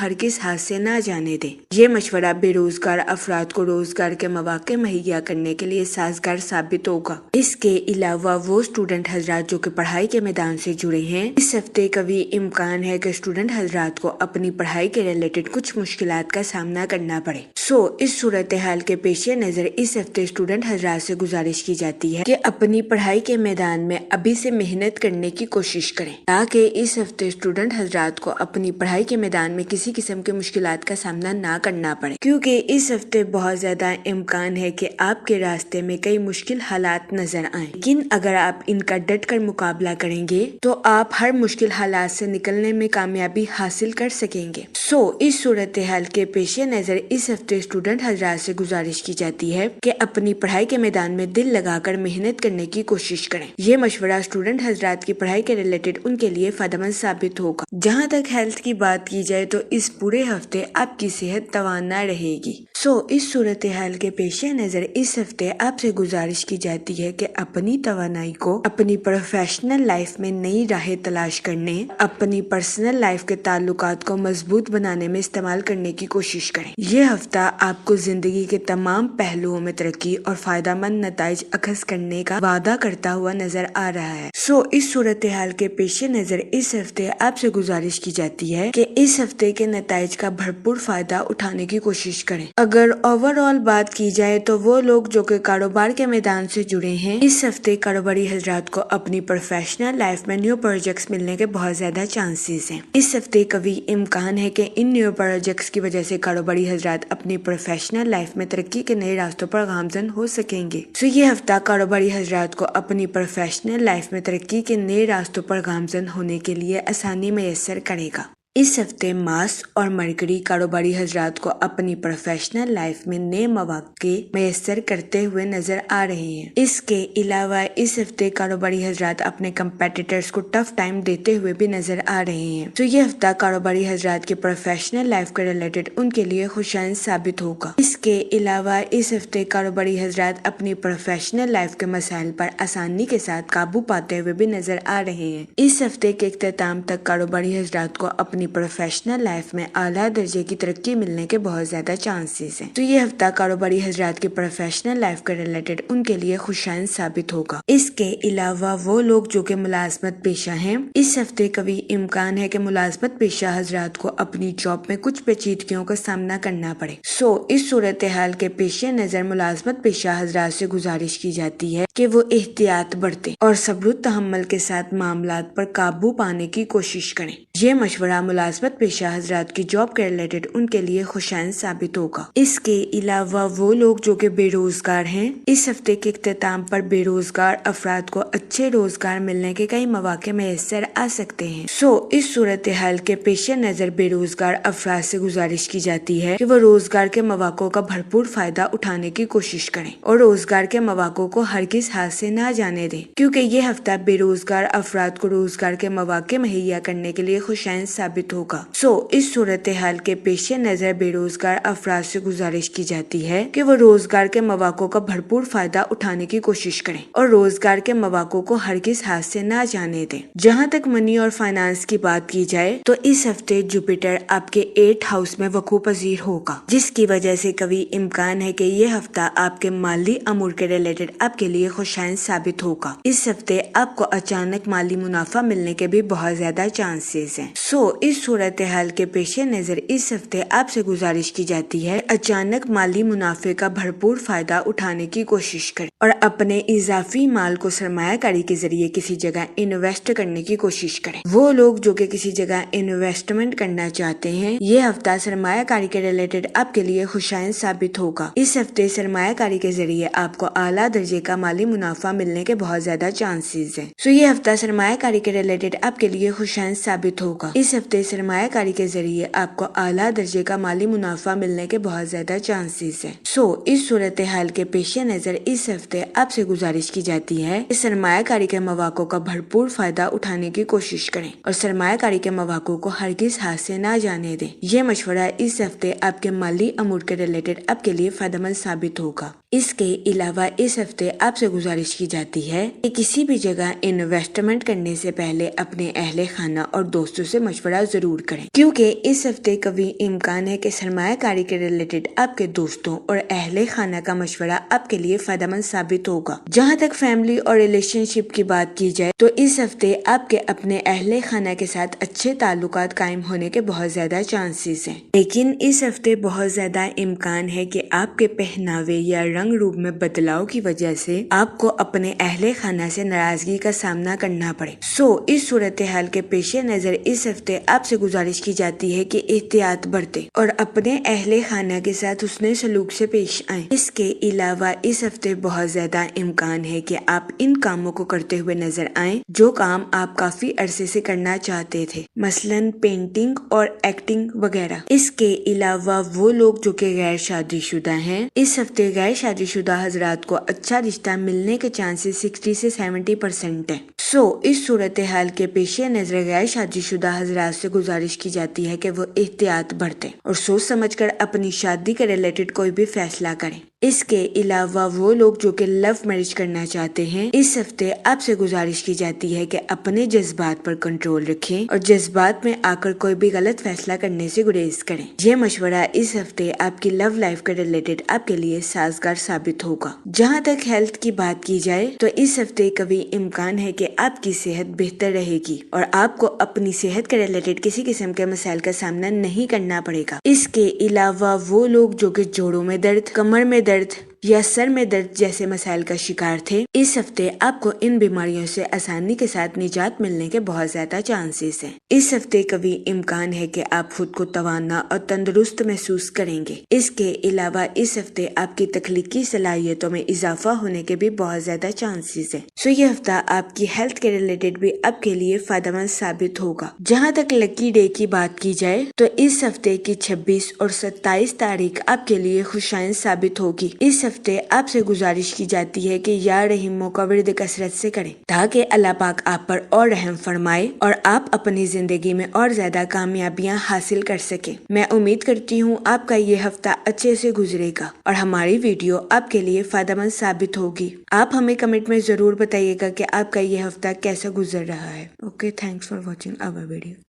ہرگز ہاتھ سے نہ جانے دیں۔ یہ مشورہ بے روزگار افراد کو روزگار کے مواقع مہیا کرنے کے لیے سازگار ثابت ہوگا۔ اس کے علاوہ وہ اسٹوڈنٹ حضرات جو کہ پڑھائی کے میدان سے جڑے ہیں، اس ہفتے قوی امکان ہے کہ اسٹوڈنٹ حضرات کو اپنی پڑھائی کے ریلیٹڈ کچھ مشکلات کا سامنا کرنا پڑے۔ اس صورتحال کے پیش نظر اس ہفتے اسٹوڈنٹ حضرات سے گزارش کی جاتی ہے کہ اپنی پڑھائی کے میدان میں ابھی سے محنت کرنے کی کوشش کریں تاکہ اس ہفتے اسٹوڈنٹ حضرات کو اپنی پڑھائی کے میدان میں کسی قسم کے مشکلات کا سامنا نہ کرنا پڑے، کیونکہ اس ہفتے بہت زیادہ امکان ہے کہ آپ کے راستے میں کئی مشکل حالات نظر آئیں، لیکن اگر آپ ان کا ڈٹ کر مقابلہ کریں گے تو آپ ہر مشکل حالات سے نکلنے میں کامیابی حاصل کر سکیں گے۔ اس صورتحال کے پیش نظر اس ہفتے اسٹوڈنٹ حضرات سے گزارش کی جاتی ہے کہ اپنی پڑھائی کے میدان میں دل لگا کر محنت کرنے کی کوشش کریں۔ یہ مشورہ اسٹوڈنٹ حضرات کی پڑھائی کے ریلیٹڈ ان کے لیے فائدہ مند ثابت ہوگا۔ جہاں تک ہیلتھ کی بات کی جائے تو اس پورے ہفتے آپ کی صحت توانا رہے گی۔ اس صورتحال کے پیش نظر اس ہفتے آپ سے گزارش کی جاتی ہے کہ اپنی توانائی کو اپنی پروفیشنل لائف میں نئی راہیں تلاش کرنے، اپنی پرسنل لائف کے تعلقات کو مضبوط بنانے میں استعمال کرنے کی کوشش کریں۔ یہ ہفتہ آپ کو زندگی کے تمام پہلوؤں میں ترقی اور فائدہ مند نتائج اخذ کرنے کا وعدہ کرتا ہوا نظر آ رہا ہے۔ اس صورتحال کے پیش نظر اس ہفتے آپ سے گزارش کی جاتی ہے کہ اس ہفتے کے نتائج کا بھرپور فائدہ اٹھانے کی کوشش کریں۔ اگر اوور آل بات کی جائے تو وہ لوگ جو کہ کاروبار کے میدان سے جڑے ہیں، اس ہفتے کاروباری حضرات کو اپنی پروفیشنل لائف میں نیو پروجیکٹس ملنے کے بہت زیادہ چانسز ہیں۔ اس ہفتے قوی امکان ہے کہ ان نیو پروجیکٹس کی وجہ سے کاروباری حضرات اپنی پروفیشنل لائف میں ترقی کے نئے راستوں پر گامزن ہو سکیں گے۔ یہ ہفتہ کاروباری حضرات کو اپنی پروفیشنل لائف میں ترقی کے نئے راستوں پر گامزن ہونے کے لیے آسانی میسر کرے گا۔ اس ہفتے مارس اور مرکری کاروباری حضرات کو اپنی پروفیشنل لائف میں نئے مواقع میسر کرتے ہوئے نظر آ رہے ہیں۔ اس کے علاوہ اس ہفتے کاروباری حضرات اپنے کمپیٹیٹرز کو ٹف ٹائم دیتے ہوئے بھی نظر آ رہے ہیں۔ یہ ہفتہ کاروباری حضرات کی پروفیشنل لائف کے ریلیٹڈ ان کے لیے خوشائن ثابت ہوگا۔ اس کے علاوہ اس ہفتے کاروباری حضرات اپنی پروفیشنل لائف کے مسائل پر آسانی کے ساتھ قابو پاتے ہوئے بھی نظر آ رہے ہیں۔ اس ہفتے کے اختتام تک کاروباری حضرات کو اپنی پروفیشنل لائف میں اعلیٰ درجے کی ترقی ملنے کے بہت زیادہ چانسز ہیں۔ یہ ہفتہ کاروباری حضرات کی پروفیشنل لائف کے ریلیٹڈ ان کے لیے خوشائن ثابت ہوگا۔ اس کے علاوہ وہ لوگ جو کہ ملازمت پیشہ ہیں، اس ہفتے قوی امکان ہے کہ ملازمت پیشہ حضرات کو اپنی جاب میں کچھ پیچیدگیوں کا سامنا کرنا پڑے۔ اس صورتحال کے پیش نظر ملازمت پیشہ حضرات سے گزارش کی جاتی ہے کہ وہ احتیاط برتیں اور صبر و تحمل کے ساتھ معاملات پر قابو پانے کی کوشش کریں۔ یہ مشورہ ملازمت پیشہ حضرات کی جاب کے ریلیٹڈ ان کے لیے خوشائن ثابت ہوگا۔ اس کے علاوہ وہ لوگ جو کہ بے روزگار ہیں، اس ہفتے کے اختتام پر بے روزگار افراد کو اچھے روزگار ملنے کے کئی مواقع میسر آ سکتے ہیں۔ اس صورتحال کے پیش نظر بے روزگار افراد سے گزارش کی جاتی ہے کہ وہ روزگار کے مواقع کا بھرپور فائدہ اٹھانے کی کوشش کریں اور روزگار کے مواقع کو ہرگز ہاتھ سے نہ جانے دیں، کیونکہ یہ ہفتہ بے روزگار افراد کو روزگار کے مواقع مہیا کرنے کے لیے خوشائن ثابت ہوگا۔ اس صورتحال کے پیش نظر بے روزگار افراد سے گزارش کی جاتی ہے کہ وہ روزگار کے مواقع کا بھرپور فائدہ اٹھانے کی کوشش کریں اور روزگار کے مواقع کو ہرگز ہاتھ سے نہ جانے دیں۔ جہاں تک منی اور فائنانس کی بات کی جائے تو اس ہفتے جوپیٹر آپ کے 8th ہاؤس میں وقوع پذیر ہوگا، جس کی وجہ سے قوی امکان ہے کہ یہ ہفتہ آپ کے مالی امور کے ریلیٹڈ آپ کے لیے خوشائن ثابت ہوگا۔ اس ہفتے آپ کو اچانک مالی منافع ملنے کے بھی بہت زیادہ چانسز ہیں۔ اس صورتحال کے پیش نظر اس ہفتے آپ سے گزارش کی جاتی ہے اچانک مالی منافع کا بھرپور فائدہ اٹھانے کی کوشش کریں اور اپنے اضافی مال کو سرمایہ کاری کے ذریعے کسی جگہ انویسٹ کرنے کی کوشش کریں۔ وہ لوگ جو کہ کسی جگہ انویسٹمنٹ کرنا چاہتے ہیں، یہ ہفتہ سرمایہ کاری کے ریلیٹڈ آپ کے لیے خوشائن ثابت ہوگا۔ اس ہفتے سرمایہ کاری کے ذریعے آپ کو اعلیٰ درجے کا مالی منافع ملنے کے بہت زیادہ چانسز ہیں۔ یہ ہفتہ سرمایہ کاری کے ریلیٹڈ آپ کے لیے خوشائن ثابت ہوگا۔ اس ہفتے سرمایہ کاری کے ذریعے آپ کو اعلیٰ درجے کا مالی منافع ملنے کے بہت زیادہ چانسز ہیں۔ اس صورتحال کے پیش نظر اس ہفتے آپ سے گزارش کی جاتی ہے کہ سرمایہ کاری کے مواقع کا بھرپور فائدہ اٹھانے کی کوشش کریں اور سرمایہ کاری کے مواقع کو ہرگز ہاتھ سے نہ جانے دیں۔ یہ مشورہ اس ہفتے آپ کے مالی امور کے ریلیٹڈ آپ کے لیے فائدہ مند ثابت ہوگا۔ اس کے علاوہ اس ہفتے آپ سے گزارش کی جاتی ہے کہ کسی بھی جگہ انویسٹمنٹ کرنے سے پہلے اپنے اہل خانہ اور دوستوں سے مشورہ ضرور کریں، کیونکہ اس ہفتے قوی امکان ہے کہ سرمایہ کاری کے ریلیٹڈ آپ کے دوستوں اور اہل خانہ کا مشورہ آپ کے لیے فائدہ مند ثابت ہوگا۔ جہاں تک فیملی اور ریلیشن شپ کی بات کی جائے تو اس ہفتے آپ کے اپنے اہل خانہ کے ساتھ اچھے تعلقات قائم ہونے کے بہت زیادہ چانسز ہیں، لیکن اس ہفتے بہت زیادہ امکان ہے کہ آپ کے پہناوے یا رنگ روپ میں بدلاؤ کی وجہ سے آپ کو اپنے اہل خانہ سے ناراضگی کا سامنا کرنا پڑے۔ اس صورتحال کے پیش نظر اس ہفتے آپ سے گزارش کی جاتی ہے کہ احتیاط برتیں اور اپنے اہل خانہ کے ساتھ حسن سلوک سے پیش آئیں۔ اس کے علاوہ اس ہفتے بہت زیادہ امکان ہے کہ آپ ان کاموں کو کرتے ہوئے نظر آئیں جو کام آپ کافی عرصے سے کرنا چاہتے تھے، مثلاً پینٹنگ اور ایکٹنگ وغیرہ۔ اس کے علاوہ وہ لوگ جو کہ غیر شادی شدہ ہیں، اس ہفتے غیر شادی شدہ حضرات کو اچھا رشتہ ملنے کے چانسز 60 سے 70% ہیں۔ اس صورتحال کے پیش نظر غیر شادی شدہ حضرات سے گزارش کی جاتی ہے کہ وہ احتیاط برتیں اور سوچ سمجھ کر اپنی شادی کے ریلیٹڈ کوئی بھی فیصلہ کریں۔ اس کے علاوہ وہ لوگ جو کہ لو میرج کرنا چاہتے ہیں، اس ہفتے آپ سے گزارش کی جاتی ہے کہ اپنے جذبات پر کنٹرول رکھیں اور جذبات میں آ کر کوئی بھی غلط فیصلہ کرنے سے گریز کریں۔ یہ مشورہ اس ہفتے آپ کی لو لائف کے ریلیٹڈ آپ کے لیے سازگار ثابت ہوگا۔ جہاں تک ہیلتھ کی بات کی جائے تو اس ہفتے قوی امکان ہے کہ آپ کی صحت بہتر رہے گی اور آپ کو اپنی صحت کے ریلیٹڈ کسی قسم کے مسائل کا سامنا نہیں کرنا پڑے گا۔ اس کے علاوہ وہ لوگ جو کہ جوڑوں میں درد، کمر میں درد یا سر میں درد جیسے مسائل کا شکار تھے، اس ہفتے آپ کو ان بیماریوں سے آسانی کے ساتھ نجات ملنے کے بہت زیادہ چانسز ہیں۔ اس ہفتے قوی امکان ہے کہ آپ خود کو توانا اور تندرست محسوس کریں گے۔ اس کے علاوہ اس ہفتے آپ کی تخلیقی صلاحیتوں میں اضافہ ہونے کے بھی بہت زیادہ چانسز ہیں۔ یہ ہفتہ آپ کی ہیلتھ کے ریلیٹڈ بھی آپ کے لیے فائدہ مند ثابت ہوگا۔ جہاں تک لکی ڈے کی بات کی جائے تو اس ہفتے کی 26 اور 27 تاریخ آپ کے لیے خوشائن ثابت ہوگی۔ اس ہفتے آپ سے گزارش کی جاتی ہے کہ یا رحیموں کا ورد کثرت سے کریں تاکہ اللہ پاک آپ پر اور رحم فرمائے اور آپ اپنی زندگی میں اور زیادہ کامیابیاں حاصل کر سکیں۔ میں امید کرتی ہوں آپ کا یہ ہفتہ اچھے سے گزرے گا اور ہماری ویڈیو آپ کے لیے فائدہ مند ثابت ہوگی۔ آپ ہمیں کمنٹ میں ضرور بتائیے گا کہ آپ کا یہ ہفتہ کیسا گزر رہا ہے۔ Okay, thanks for watching our video.